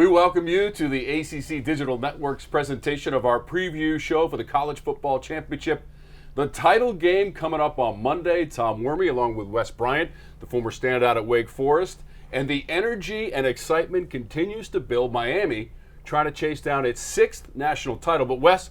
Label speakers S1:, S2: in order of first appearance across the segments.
S1: We welcome you to the ACC Digital Network's presentation of our preview show for the College Football Championship. The title game coming up on Monday. Tom Werme along with Wes Bryant, the former standout at Wake Forest. And the energy and excitement continues to build. Miami trying to chase down its 6th national title. But Wes,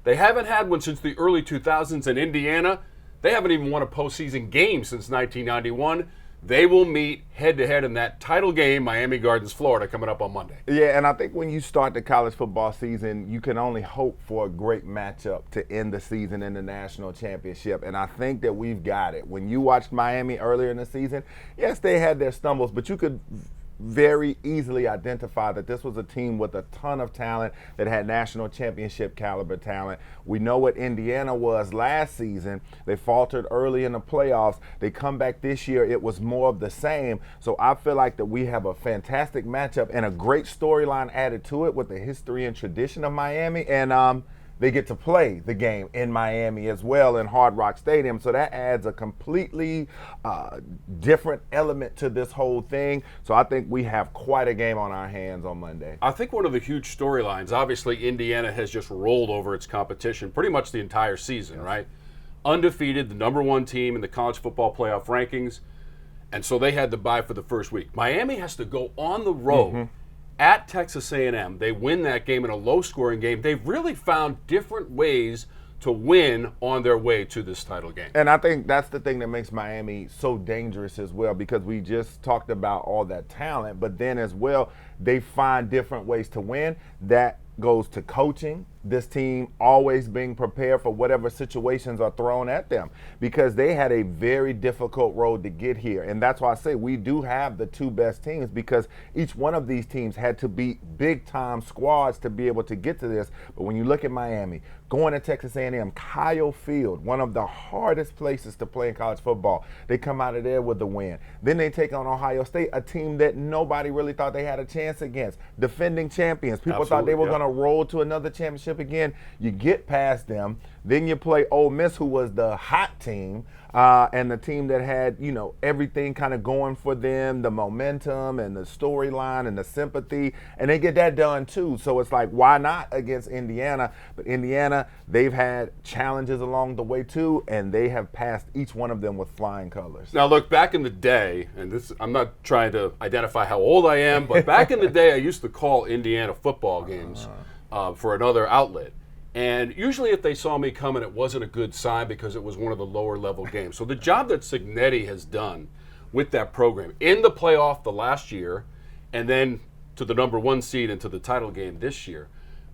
S1: they haven't had one since the early 2000s. In Indiana, they haven't even won a postseason game since 1991. They will meet head-to-head in that title game, Miami Gardens, Florida, coming up on Monday.
S2: Yeah, and I think when you start the college football season, you can only hope for a great matchup to end the season in the national championship, and I think that we've got it. When you watched Miami earlier in the season, yes, they had their stumbles, but you could very easily identify that this was a team with a ton of talent that had national championship caliber talent. We know what Indiana was last season. They faltered early in the playoffs. They come back this year. It was more of the same. So I feel like that we have a fantastic matchup and a great storyline added to it with the history and tradition of Miami. And they get to play the game in Miami as well in Hard Rock Stadium. So that adds a completely different element to this whole thing. So I think we have quite a game on our hands on Monday.
S1: I think one of the huge storylines, obviously Indiana has just rolled over its competition pretty much the entire season, right? Undefeated, the number one team in the college football playoff rankings. And so they had to bye for the first week. Miami has to go on the road at Texas A&M. They win that game in a low-scoring game. They've really found different ways to win on their way to this title game.
S2: And I think that's the thing that makes Miami so dangerous as well, because we just talked about all that talent, but then as well, they find different ways to win. That goes to coaching, this team always being prepared for whatever situations are thrown at them, because they had a very difficult road to get here. And that's why I say we do have the two best teams, because each one of these teams had to beat big-time squads to be able to get to this. But when you look at Miami, going to Texas A&M, Kyle Field, one of the hardest places to play in college football, they come out of there with the win. Then they take on Ohio State, a team that nobody really thought they had a chance against. Defending champions. People thought they were going to roll to another championship again. You get past them. Then you play Ole Miss, who was the hot team, and the team that had, you know, everything kind of going for them, the momentum and the storyline and the sympathy, and they get that done too. So it's like, why not against Indiana? But Indiana, they've had challenges along the way too, and they have passed each one of them with flying colors.
S1: Now look, back in the day, and this, I'm not trying to identify how old I am, but back in the day I used to call Indiana football games for another outlet. And usually if they saw me coming, it wasn't a good sign, because it was one of the lower level games. So the job that Cignetti has done with that program in the playoff the last year, and then to the number one seed into the title game this year.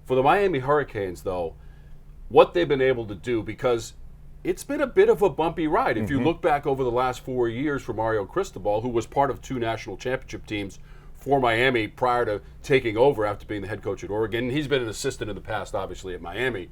S1: For the Miami Hurricanes, though, what they've been able to do, because it's been a bit of a bumpy ride. If you look back over the last 4 years for Mario Cristobal, who was part of 2 national championship teams for Miami prior to taking over after being the head coach at Oregon. He's been an assistant in the past, obviously, at Miami.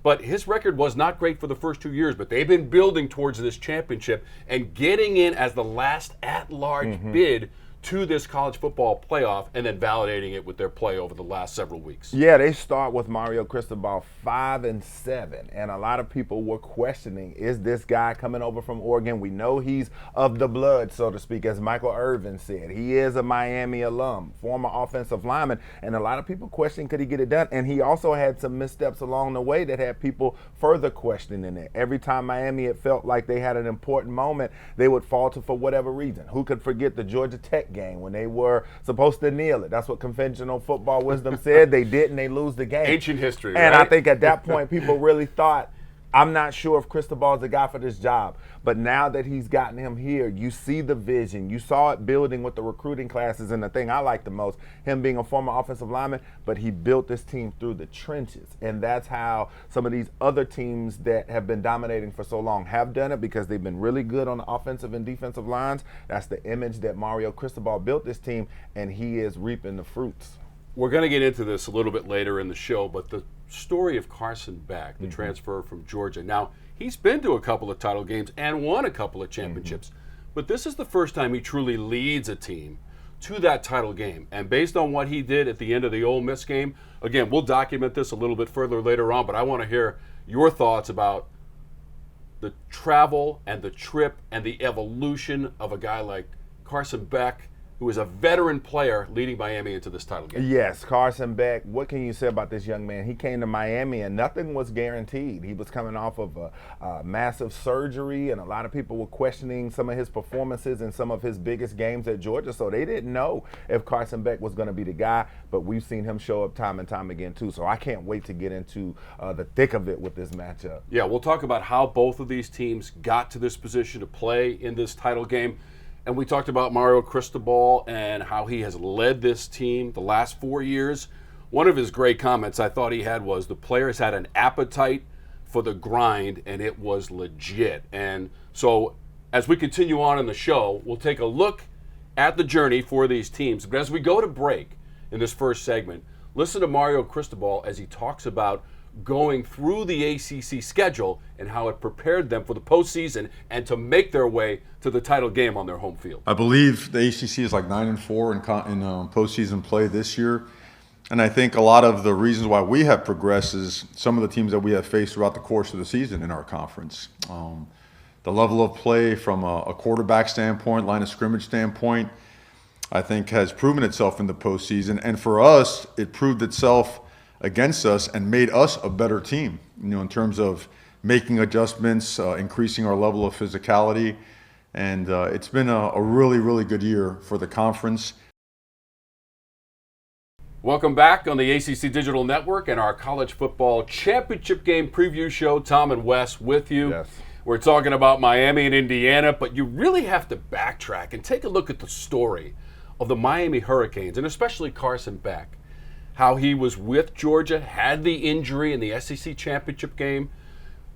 S1: But his record was not great for the first 2 years, but they've been building towards this championship and getting in as the last at-large bid to this college football playoff, and then validating it with their play over the last several weeks.
S2: Yeah, they start with Mario Cristobal 5-7, and a lot of people were questioning, is this guy coming over from Oregon? We know he's of the blood, so to speak, as Michael Irvin said. He is a Miami alum, former offensive lineman, and a lot of people questioned, could he get it done? And he also had some missteps along the way that had people further questioning it. Every time Miami, it felt like they had an important moment, they would falter for whatever reason. Who could forget the Georgia Tech game when they were supposed to kneel it? That's what conventional football wisdom said. They didn't. They lose the game.
S1: Ancient history,
S2: and
S1: right?
S2: I think at that point, people really thought, I'm not sure if Cristobal's the guy for this job. But now that he's gotten him here, you see the vision. You saw it building with the recruiting classes, and the thing I like the most, him being a former offensive lineman, but he built this team through the trenches. And that's how some of these other teams that have been dominating for so long have done it, because they've been really good on the offensive and defensive lines. That's the image that Mario Cristobal built this team, and he is reaping the fruits.
S1: We're going to get into this a little bit later in the show, but the story of Carson Beck, the transfer from Georgia. Now, he's been to a couple of title games and won a couple of championships, but this is the first time he truly leads a team to that title game. And based on what he did at the end of the Ole Miss game, again, we'll document this a little bit further later on, but I want to hear your thoughts about the travel and the trip and the evolution of a guy like Carson Beck who is a veteran player leading Miami into this title game.
S2: Yes, Carson Beck. What can you say about this young man? He came to Miami and nothing was guaranteed. He was coming off of a massive surgery, and a lot of people were questioning some of his performances in some of his biggest games at Georgia, so they didn't know if Carson Beck was going to be the guy, but we've seen him show up time and time again too, so I can't wait to get into the thick of it with this matchup.
S1: Yeah, we'll talk about how both of these teams got to this position to play in this title game. And we talked about Mario Cristobal and how he has led this team the last 4 years. One of his great comments I thought he had was the players had an appetite for the grind, and it was legit. And so as we continue on in the show, we'll take a look at the journey for these teams. But as we go to break in this first segment, listen to Mario Cristobal as he talks about going through the ACC schedule and how it prepared them for the postseason and to make their way to the title game on their home field.
S3: I believe the ACC is like 9-4 in postseason play this year. And I think a lot of the reasons why we have progressed is some of the teams that we have faced throughout the course of the season in our conference. The level of play from a quarterback standpoint, line of scrimmage standpoint, I think has proven itself in the postseason. And for us, it proved itself against us and made us a better team, in terms of making adjustments, increasing our level of physicality. And it's been a really, really good year for the conference.
S1: Welcome back on the ACC Digital Network and our college football championship game preview show. Tom and Wes with you.
S2: Yes.
S1: We're talking about Miami and Indiana, but you really have to backtrack and take a look at the story of the Miami Hurricanes, and especially Carson Beck. How he was with Georgia, had the injury in the SEC championship game,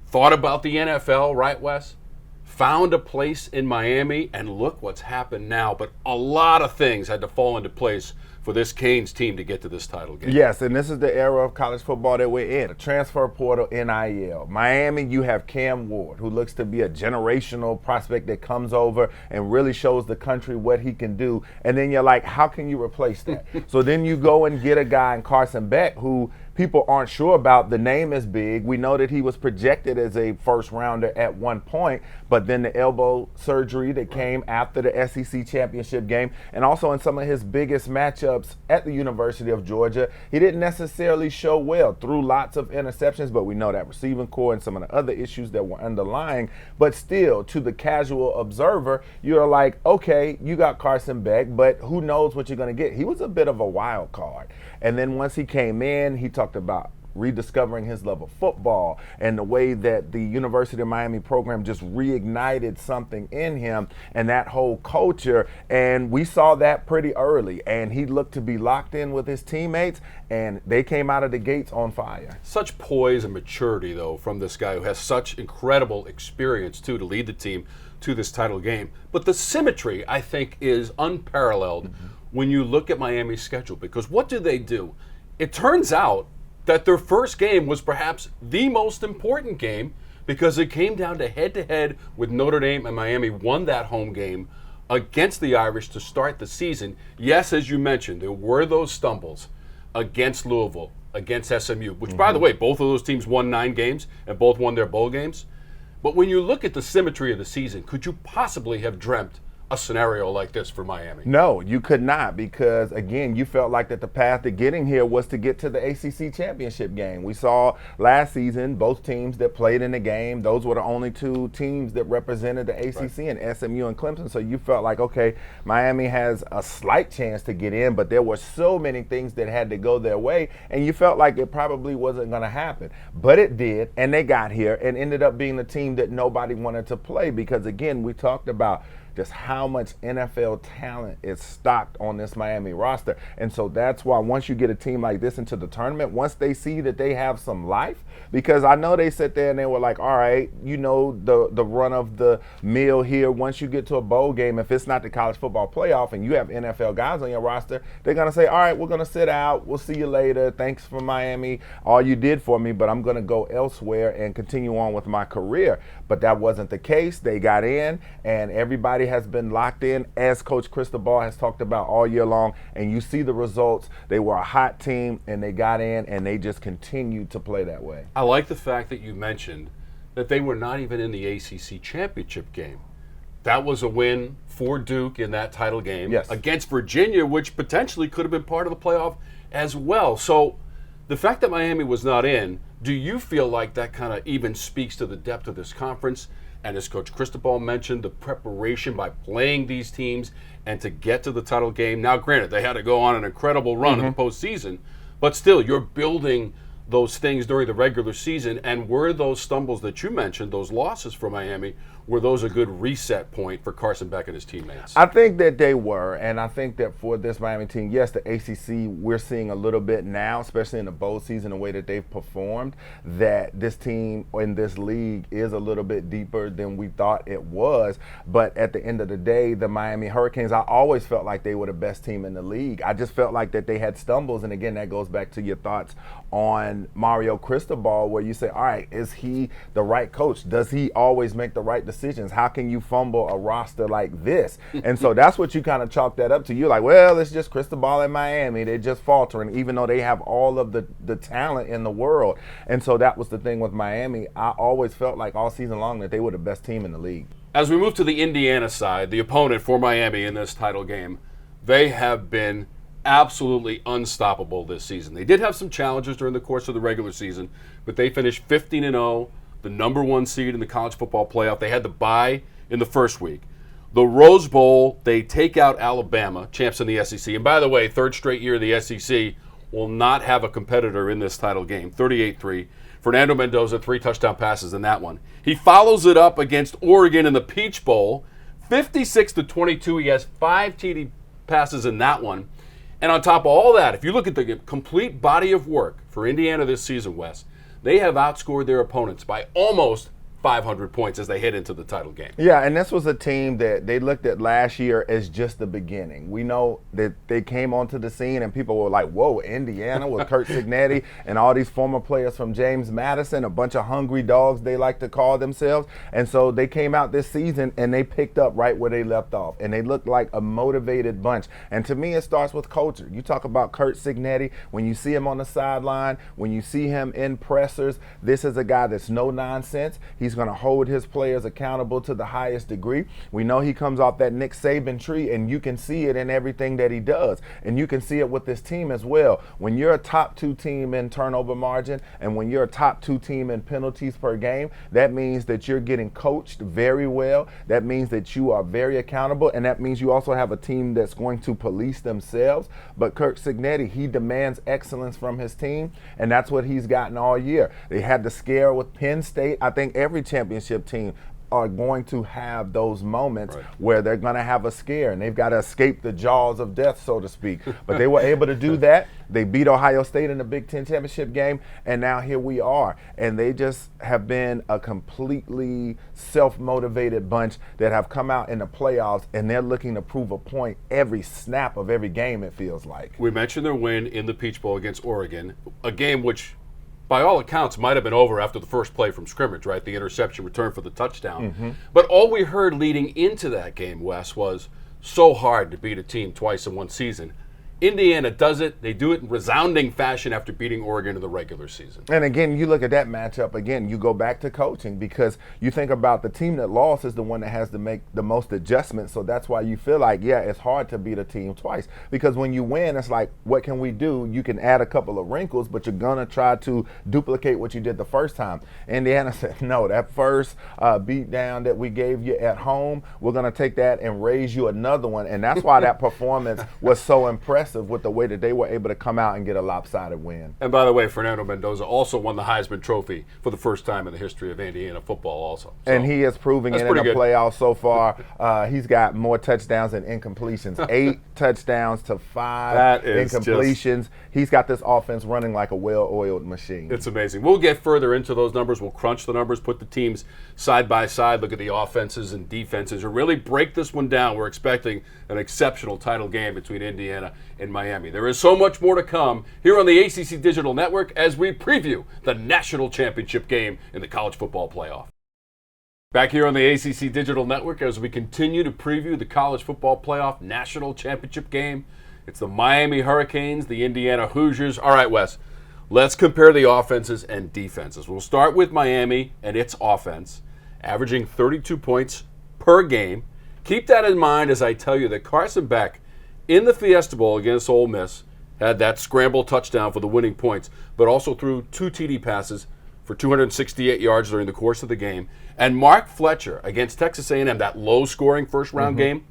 S1: thought about the NFL, right, Wes? Found a place in Miami, and look what's happened now. But a lot of things had to fall into place for this Canes team to get to this title game.
S2: Yes, and this is the era of college football that we're in. A transfer portal, NIL. Miami, you have Cam Ward, who looks to be a generational prospect that comes over and really shows the country what he can do. And then you're like, how can you replace that? So then you go and get a guy in Carson Beck who people aren't sure about. The name is big. We know that he was projected as a first rounder at one point, but then the elbow surgery that came after the SEC championship game, and also in some of his biggest matchups at the University of Georgia, he didn't necessarily show well, threw lots of interceptions, but we know that receiving core and some of the other issues that were underlying. But still, to the casual observer, you're like, okay, you got Carson Beck, but who knows what you're going to get? He was a bit of a wild card. And then once he came in, he talked about rediscovering his love of football and the way that the University of Miami program just reignited something in him and that whole culture. And we saw that pretty early. And he looked to be locked in with his teammates, and they came out of the gates on fire.
S1: Such poise and maturity, though, from this guy who has such incredible experience, too, to lead the team to this title game. But the symmetry, I think, is unparalleled when you look at Miami's schedule, because what do? It turns out that their first game was perhaps the most important game, because it came down to head-to-head with Notre Dame, and Miami won that home game against the Irish to start the season. Yes, as you mentioned, there were those stumbles against Louisville, against SMU, which, by the way, both of those teams won 9 games and both won their bowl games. But when you look at the symmetry of the season, could you possibly have dreamt a scenario like this for Miami?
S2: No, you could not, because again, you felt like that the path to getting here was to get to the ACC championship game. We saw last season both teams that played in the game, those were the only 2 teams that represented the ACC, and SMU and Clemson. So you felt like, okay, Miami has a slight chance to get in, but there were so many things that had to go their way, and you felt like it probably wasn't going to happen. But it did, and they got here and ended up being the team that nobody wanted to play, because again, we talked about just how much NFL talent is stocked on this Miami roster. And so that's why once you get a team like this into the tournament, once they see that they have some life, because I know they sat there and they were like, all right, you know, the run of the mill here, once you get to a bowl game, if it's not the college football playoff and you have NFL guys on your roster, they're going to say, all right, we're going to sit out. We'll see you later. Thanks for Miami. All you did for me, but I'm going to go elsewhere and continue on with my career. But that wasn't the case. They got in, and everybody has been locked in, as Coach Cristobal has talked about all year long, and you see the results. They were a hot team, and they got in, and they just continued to play that way.
S1: I like the fact that you mentioned that they were not even in the ACC championship game. That was a win for Duke in that title game against Virginia, which potentially could have been part of the playoff as well. So the fact that Miami was not in, do you feel like that kind of even speaks to the depth of this conference? And as Coach Cristobal mentioned, the preparation by playing these teams and to get to the title game. Now, granted, they had to go on an incredible run in the postseason, but still, you're building those things during the regular season. And were those stumbles that you mentioned, those losses for Miami, were those a good reset point for Carson Beck and his teammates?
S2: I think that they were, and I think that for this Miami team, yes, the ACC, we're seeing a little bit now, especially in the bowl season, the way that they've performed, that this team in this league is a little bit deeper than we thought it was. But at the end of the day, the Miami Hurricanes, I always felt like they were the best team in the league. I just felt like that they had stumbles, and again, that goes back to your thoughts on Mario Cristobal, where you say, all right, is he the right coach? Does he always make the right decisions? How can you fumble a roster like this? And so that's what you kind of chalk that up to. You're like, well, it's just Cristobal in Miami. They're just faltering, even though they have all of the talent in the world. And so that was the thing with Miami. I always felt like all season long that they were the best team in the league.
S1: As we move to the Indiana side, the opponent for Miami in this title game, they have been absolutely unstoppable this season. They did have some challenges during the course of the regular season, but they finished 15-0, the number one seed in the college football playoff. They had the bye in the first week. The Rose Bowl, they take out Alabama, champs in the SEC. And by the way, third straight year the SEC will not have a competitor in this title game, 38-3. Fernando Mendoza, 3 touchdown passes in that one. He follows it up against Oregon in the Peach Bowl, 56-22. He has 5 TD passes in that one. And on top of all that, if you look at the complete body of work for Indiana this season, Wes, they have outscored their opponents by almost 500 points as they head into the title game.
S2: Yeah, and this was a team that they looked at last year as just the beginning. We know that they came onto the scene and people were like, whoa, Indiana with Curt Cignetti and all these former players from James Madison, a bunch of hungry dogs they like to call themselves. And so they came out this season and they picked up right where they left off. And they looked like a motivated bunch. And to me, it starts with culture. You talk about Curt Cignetti, when you see him on the sideline, when you see him in pressers, this is a guy that's no nonsense. He's going to hold his players accountable to the highest degree. We know he comes off that Nick Saban tree, and you can see it in everything that he does. And you can see it with this team as well. When you're a top 2 team in turnover margin, and when you're a top 2 team in penalties per game, that means that you're getting coached very well. That means that you are very accountable, and that means you also have a team that's going to police themselves. But Curt Cignetti, he demands excellence from his team, and that's what he's gotten all year. They had the scare with Penn State. I think every championship team are going to have those moments where they're going to have a scare and they've got to escape the jaws of death, so to speak. But they were able to do that. They beat Ohio State in the Big Ten championship game, and now here we are. And they just have been a completely self-motivated bunch that have come out in the playoffs, and they're looking to prove a point every snap of every game, it feels like.
S1: We mentioned their win in the Peach Bowl against Oregon, a game which by all accounts, might have been over after the first play from scrimmage, right? The interception return for the touchdown. But all we heard leading into that game, Wes, was so hard to beat a team twice in one season. Indiana does it. They do it in resounding fashion after beating Oregon in the regular season.
S2: And again, you look at that matchup, again, you go back to coaching, because you think about the team that lost is the one that has to make the most adjustments. So that's why you feel like, yeah, it's hard to beat a team twice. Because when you win, it's like, what can we do? You can add a couple of wrinkles, but you're going to try to duplicate what you did the first time. Indiana said, no, that first beat down that we gave you at home, we're going to take that and raise you another one. And that's why that performance was so impressive, with the way that they were able to come out and get a lopsided win.
S1: And by the way, Fernando Mendoza also won the Heisman Trophy for the first time in the history of Indiana football also. So,
S2: and he is proving it in the playoffs so far. He's got more touchdowns than incompletions. 8 touchdowns to 5 incompletions. He's got this offense running like a well-oiled machine.
S1: It's amazing. We'll get further into those numbers. We'll crunch the numbers, put the teams side by side, look at the offenses and defenses, and really break this one down. We're expecting an exceptional title game between Indiana and Miami. There is so much more to come here on the ACC Digital Network as we preview the national championship game in the college football playoff. Back here on the ACC Digital Network as we continue to preview the college football playoff national championship game. It's the Miami Hurricanes, the Indiana Hoosiers. All right, Wes, let's compare the offenses and defenses. We'll start with Miami and its offense, averaging 32 points per game. Keep that in mind as I tell you that Carson Beck in the Fiesta Bowl against Ole Miss had that scramble touchdown for the winning points, but also threw 2 TD passes for 268 yards during the course of the game. And Mark Fletcher against Texas A&M, that low-scoring first-round game,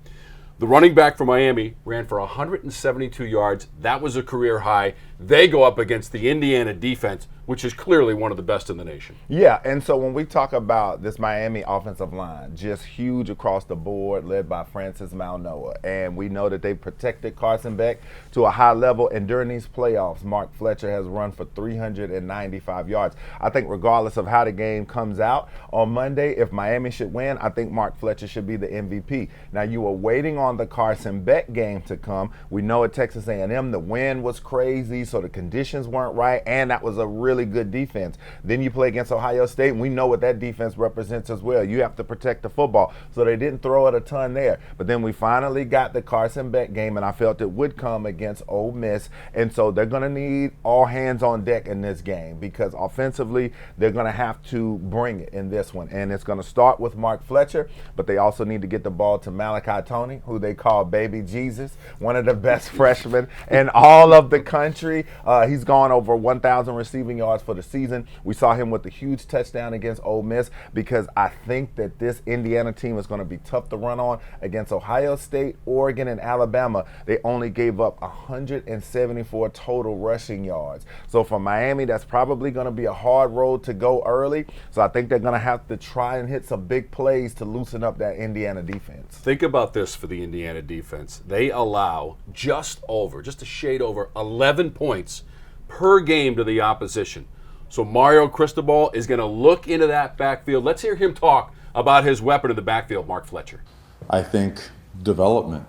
S1: the running back for Miami ran for 172 yards. That was a career high. They go up against the Indiana defense, which is clearly one of the best in the nation.
S2: Yeah, and so when we talk about this Miami offensive line, just huge across the board, led by Francis Maunoa. And we know that they protected Carson Beck to a high level. And during these playoffs, Mark Fletcher has run for 395 yards. I think regardless of how the game comes out on Monday, if Miami should win, I think Mark Fletcher should be the MVP. Now, you were waiting on the Carson Beck game to come. We know at Texas A&M the wind was crazy, so the conditions weren't right, and that was a really good defense. Then you play against Ohio State, and we know what that defense represents as well. You have to protect the football, so they didn't throw it a ton there. But then we finally got the Carson Beck game, and I felt it would come against Ole Miss, and so they're going to need all hands on deck in this game because offensively they're going to have to bring it in this one, and it's going to start with Mark Fletcher, but they also need to get the ball to Malachi Toney, who they call Baby Jesus, one of the best freshmen in all of the country. He's gone over 1,000 receiving yards for the season. We saw him with a huge touchdown against Ole Miss because I think that this Indiana team is going to be tough to run on against Ohio State, Oregon, and Alabama. They only gave up 174 total rushing yards. So for Miami, that's probably going to be a hard road to go early. So I think they're going to have to try and hit some big plays to loosen up that Indiana defense.
S1: Think about this for the Indiana defense. They allow just a shade over 11 points per game to the opposition. So Mario Cristobal is going to look into that backfield. Let's hear him talk about his weapon in the backfield, Mark Fletcher.
S3: I think development.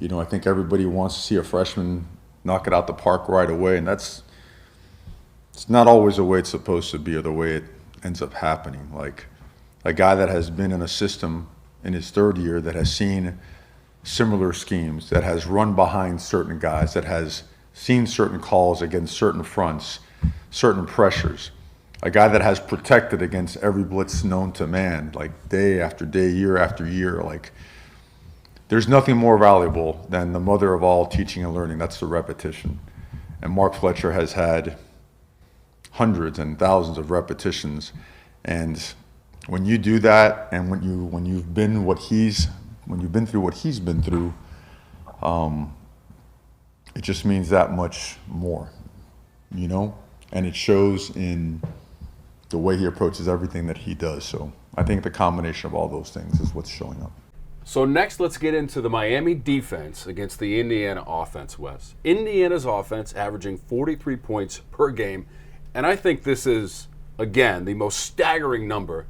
S3: I think everybody wants to see a freshman knock it out the park right away, and it's not always the way it's supposed to be or the way it ends up happening. Like a guy that has been in a system in his third year that has seen similar schemes, that has run behind certain guys, that has seen certain calls against certain fronts, certain pressures. A guy that has protected against every blitz known to man, like day after day, year after year. Like, there's nothing more valuable than the mother of all teaching and learning. That's the repetition. And Mark Fletcher has had hundreds and thousands of repetitions. And when you do that, and when you've been through what he's been through, it just means that much more, and it shows in the way he approaches everything that he does. So I think the combination of all those things is what's showing up.
S1: So next, let's get into the Miami defense against the Indiana offense, Wes. Indiana's offense averaging 43 points per game, and I think this is, again, the most staggering number.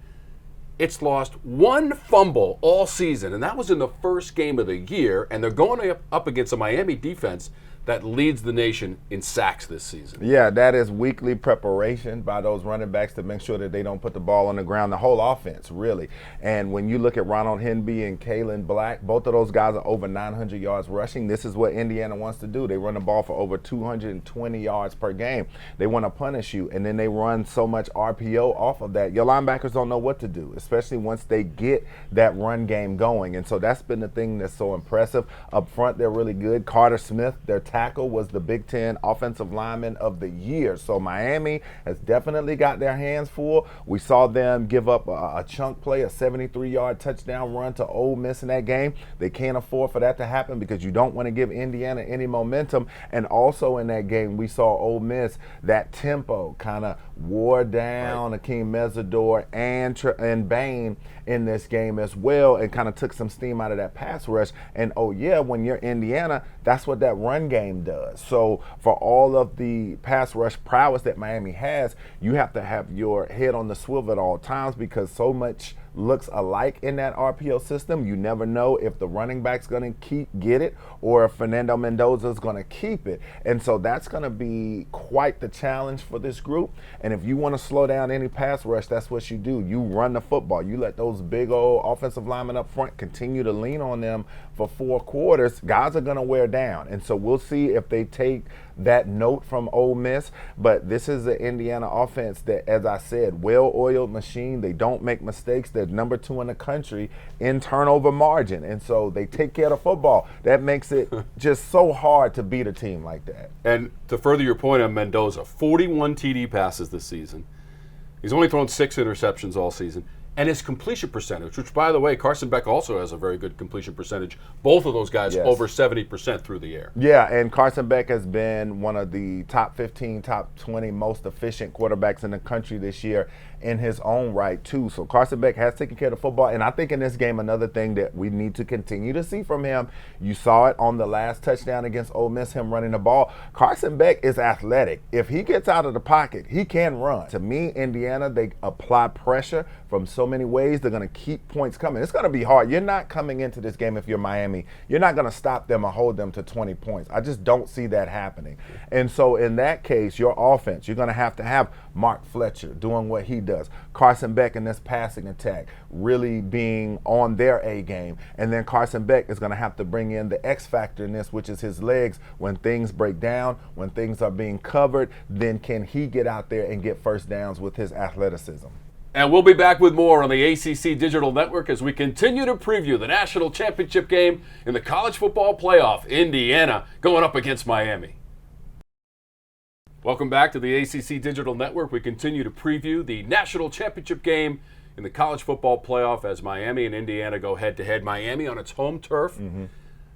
S1: It's lost one fumble all season, and that was in the first game of the year, and they're going up against a Miami defense that leads the nation in sacks this season.
S2: Yeah, that is weekly preparation by those running backs to make sure that they don't put the ball on the ground, the whole offense, really. And when you look at Ronald Henby and Kalen Black, both of those guys are over 900 yards rushing. This is what Indiana wants to do. They run the ball for over 220 yards per game. They want to punish you, and then they run so much RPO off of that. Your linebackers don't know what to do, especially once they get that run game going. And so that's been the thing that's so impressive. Up front, they're really good. Carter Smith, their tackle, was the Big Ten Offensive Lineman of the Year. So Miami has definitely got their hands full. We saw them give up a chunk play, a 73-yard touchdown run to Ole Miss in that game. They can't afford for that to happen because you don't want to give Indiana any momentum. And also in that game, we saw Ole Miss, that tempo kind of wore down Akeem Mesidor and Bain in this game as well, and kind of took some steam out of that pass rush. And when you're Indiana, that's what that run game does. So for all of the pass rush prowess that Miami has, you have to have your head on the swivel at all times because so much looks alike in that RPO system. You never know if the running back's going to get it or if Fernando Mendoza's going to keep it. And so that's going to be quite the challenge for this group. And if you want to slow down any pass rush, that's what you do. You run the football. You let those big old offensive linemen up front continue to lean on them for 4 quarters. Guys are going to wear down. And so we'll see if they take that note from Ole Miss. But this is the Indiana offense that, as I said, well-oiled machine. They don't make mistakes. They're They're number 2 in the country in turnover margin. And so they take care of the football. That makes it just so hard to beat a team like that.
S1: And to further your point on Mendoza, 41 TD passes this season. He's only thrown 6 interceptions all season. And his completion percentage, which, by the way, Carson Beck also has a very good completion percentage. Both of those guys over 70% through the air.
S2: Yeah, and Carson Beck has been one of the top 15, top 20 most efficient quarterbacks in the country this year in his own right, too. So Carson Beck has taken care of the football. And I think in this game, another thing that we need to continue to see from him, you saw it on the last touchdown against Ole Miss, him running the ball. Carson Beck is athletic. If he gets out of the pocket, he can run. To me, Indiana, they apply pressure from so many ways. They're going to keep points coming. It's going to be hard. You're not coming into this game if you're Miami. You're not going to stop them or hold them to 20 points. I just don't see that happening. And so in that case, your offense, you're going to have Mark Fletcher doing what he does. Carson Beck in this passing attack really being on their A game. And then Carson Beck is going to have to bring in the X factor in this, which is his legs. When things break down, when things are being covered, then can he get out there and get first downs with his athleticism?
S1: And we'll be back with more on the ACC Digital Network as we continue to preview the national championship game in the college football playoff. Indiana going up against Miami. Welcome back to the ACC Digital Network. We continue to preview the national championship game in the college football playoff as Miami and Indiana go head-to-head. Miami on its home turf.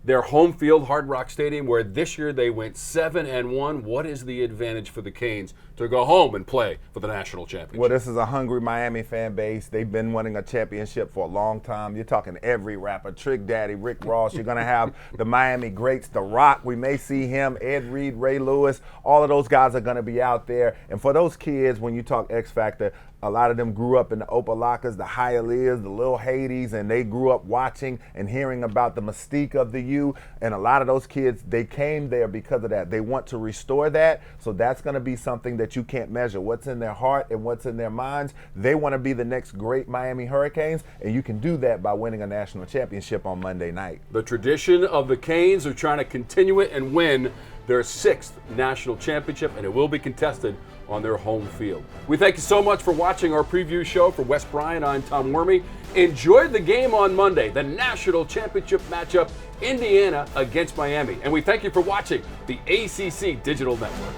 S1: Their home field, Hard Rock Stadium, where this year they went 7-1. What is the advantage for the Canes to go home and play for the national championship?
S2: Well, this is a hungry Miami fan base. They've been winning a championship for a long time. You're talking every rapper, Trick Daddy, Rick Ross. You're going to have the Miami greats, The Rock. We may see him, Ed Reed, Ray Lewis. All of those guys are going to be out there. And for those kids, when you talk X Factor, a lot of them grew up in the Opalakas, the Hialeahs, the Little Hades, and they grew up watching and hearing about the mystique of the U. And a lot of those kids, they came there because of that. They want to restore that. So that's going to be something that you can't measure. What's in their heart and what's in their minds. They want to be the next great Miami Hurricanes, and you can do that by winning a national championship on Monday night.
S1: The tradition of the Canes are trying to continue it and win their 6th national championship, and it will be contested on their home field. We thank you so much for watching our preview show. For Wes Bryant, I'm Tom Werme. Enjoy the game on Monday, the national championship matchup, Indiana against Miami. And we thank you for watching the ACC Digital Network.